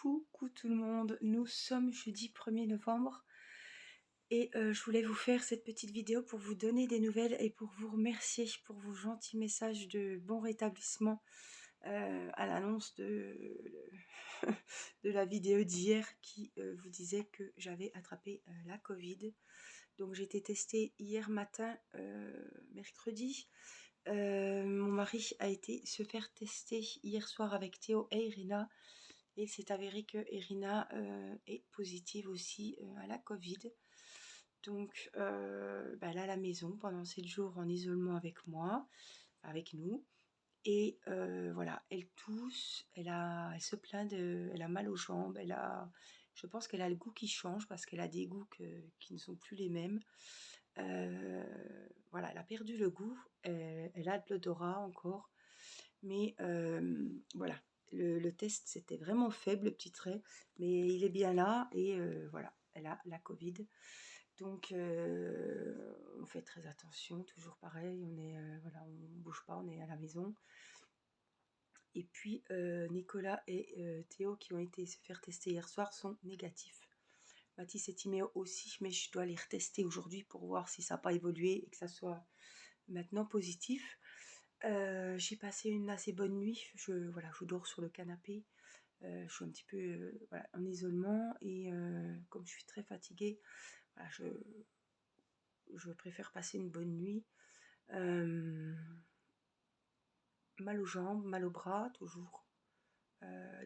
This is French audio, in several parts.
Coucou tout le monde, nous sommes jeudi 1er novembre et je voulais vous faire cette petite vidéo pour vous donner des nouvelles et pour vous remercier pour vos gentils messages de bon rétablissement à l'annonce de la vidéo d'hier qui vous disait que j'avais attrapé la Covid. Donc j'ai été testée hier matin, mercredi. Mon mari a été se faire tester hier soir avec Théo et Irina. Et il s'est avéré que Irina est positive aussi à la Covid. Donc elle est à la maison pendant 7 jours en isolement avec moi, avec nous. Et voilà, elle tousse, elle se plaint elle a mal aux jambes, je pense qu'elle a le goût qui change parce qu'elle a des goûts qui ne sont plus les mêmes. Voilà, elle a perdu le goût, elle a de l'odorat encore, mais voilà. Le test, c'était vraiment faible, le petit trait, mais il est bien là et voilà, elle a la Covid. Donc, on fait très attention, toujours pareil, voilà, on ne bouge pas, on est à la maison. Et puis, Nicolas et Théo, qui ont été se faire tester hier soir, sont négatifs. Mathis et Timéo aussi, mais je dois les retester aujourd'hui pour voir si ça n'a pas évolué et que ça soit maintenant positif. J'ai passé une assez bonne nuit, voilà, je dors sur le canapé, je suis un petit peu voilà, en isolement et comme je suis très fatiguée, voilà, je préfère passer une bonne nuit. Mal aux jambes, mal aux bras, toujours.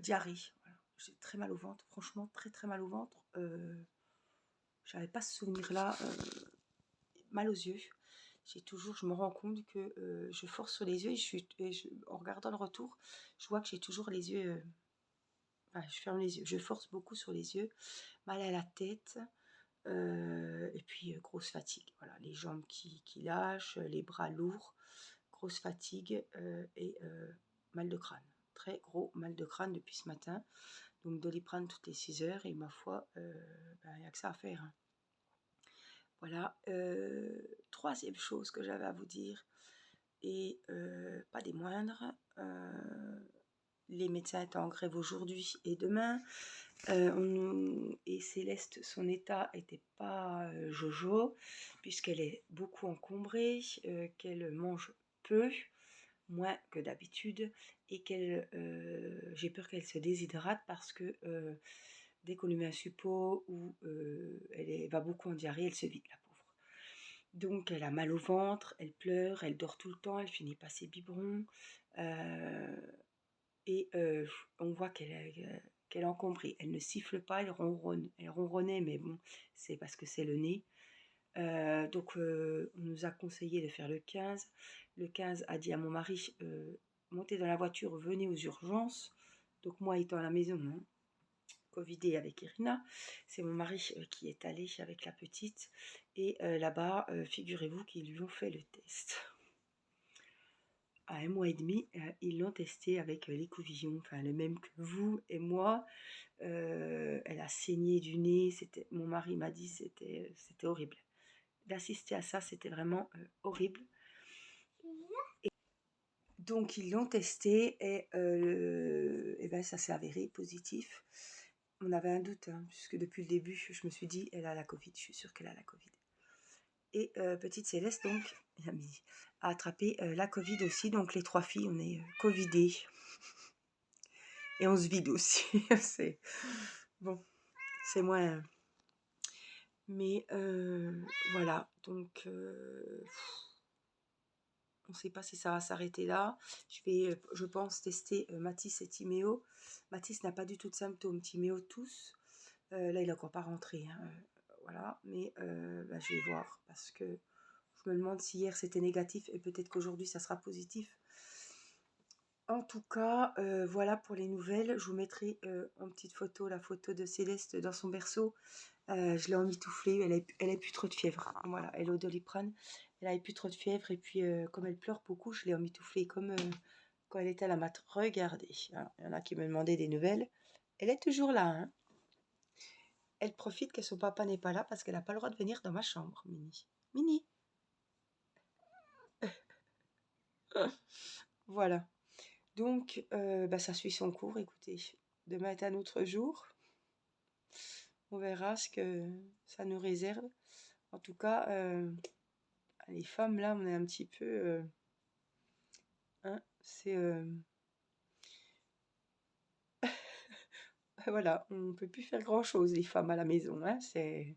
Diarrhée, voilà. J'ai très mal au ventre, franchement très très mal au ventre. J'avais pas ce souvenir-là. Mal aux yeux. Je me rends compte que je force sur les yeux en regardant le retour, je vois que j'ai toujours les yeux, je ferme les yeux, je force beaucoup sur les yeux, mal à la tête, et puis grosse fatigue, voilà, les jambes qui lâchent, les bras lourds, grosse fatigue et mal de crâne, très gros mal de crâne depuis ce matin, donc Doliprane toutes les 6 heures et ma foi, il n'y a que ça à faire, hein. Voilà, troisième chose que j'avais à vous dire, et pas des moindres, les médecins étaient en grève aujourd'hui et demain, et Céleste, son état n'était pas jojo, puisqu'elle est beaucoup encombrée, qu'elle mange peu, moins que d'habitude, et j'ai peur qu'elle se déshydrate parce que dès qu'on lui met un suppôt ou elle va beaucoup en diarrhée, elle se vide, la pauvre. Donc elle a mal au ventre, elle pleure, elle dort tout le temps, elle finit pas ses biberons, et on voit qu'elle est encombrée. Elle ne siffle pas, elle ronronne. Elle ronronnait, mais bon, c'est parce que c'est le nez. Donc on nous a conseillé de faire le 15. Le 15 a dit à mon mari, montez dans la voiture, venez aux urgences. Donc moi étant à la maison, hein, Covidé avec Irina, c'est mon mari qui est allé avec la petite. Et là-bas, figurez-vous qu'ils lui ont fait le test. À 1 mois et demi, ils l'ont testé avec l'écouvillon, enfin le même que vous et moi. Elle a saigné du nez, mon mari m'a dit c'était horrible. D'assister à ça, c'était vraiment horrible. Et donc ils l'ont testé et ben, ça s'est avéré positif. On avait un doute, hein, puisque depuis le début, je me suis dit, elle a la Covid, je suis sûre qu'elle a la Covid. Et petite Céleste, donc, a attrapé la Covid aussi. Donc les 3 filles, on est Covidées. Et on se vide aussi. C'est bon, c'est moins. Mais voilà, donc on ne sait pas si ça va s'arrêter là. Je vais, je pense, tester Mathis et Timéo. Mathis n'a pas du tout de symptômes, Timéo tous. Là, il n'est encore pas rentré, hein, voilà. Mais je vais voir parce que je me demande si hier c'était négatif et peut-être qu'aujourd'hui ça sera positif. En tout cas, voilà pour les nouvelles. Je vous mettrai en petite photo la photo de Céleste dans son berceau. Je l'ai emmitouflée, elle a plus trop de fièvre. Voilà, elle est au Doliprane, elle a plus trop de fièvre. Et puis, comme elle pleure beaucoup, je l'ai emmitouflée comme quand elle était à la mat. Regardez, alors, il y en a qui me demandaient des nouvelles. Elle est toujours là, hein. Elle profite que son papa n'est pas là parce qu'elle n'a pas le droit de venir dans ma chambre, Mini. Mini. Voilà. Donc, ça suit son cours, écoutez. demain est un autre jour. On verra ce que ça nous réserve. En tout cas, les femmes, là, on est un petit peu... hein, c'est... voilà, on ne peut plus faire grand-chose, les femmes à la maison. Hein, c'est...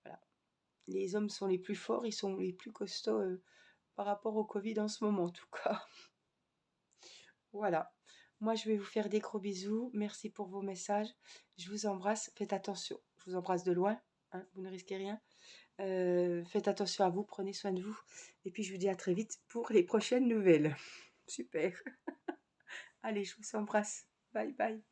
Voilà. Les hommes sont les plus forts, ils sont les plus costauds par rapport au Covid en ce moment, en tout cas. Voilà. Moi, je vais vous faire des gros bisous. Merci pour vos messages. Je vous embrasse. Faites attention. Je vous embrasse de loin. Hein, vous ne risquez rien. Faites attention à vous. Prenez soin de vous. Et puis, je vous dis à très vite pour les prochaines nouvelles. Super. Allez, je vous embrasse. Bye bye.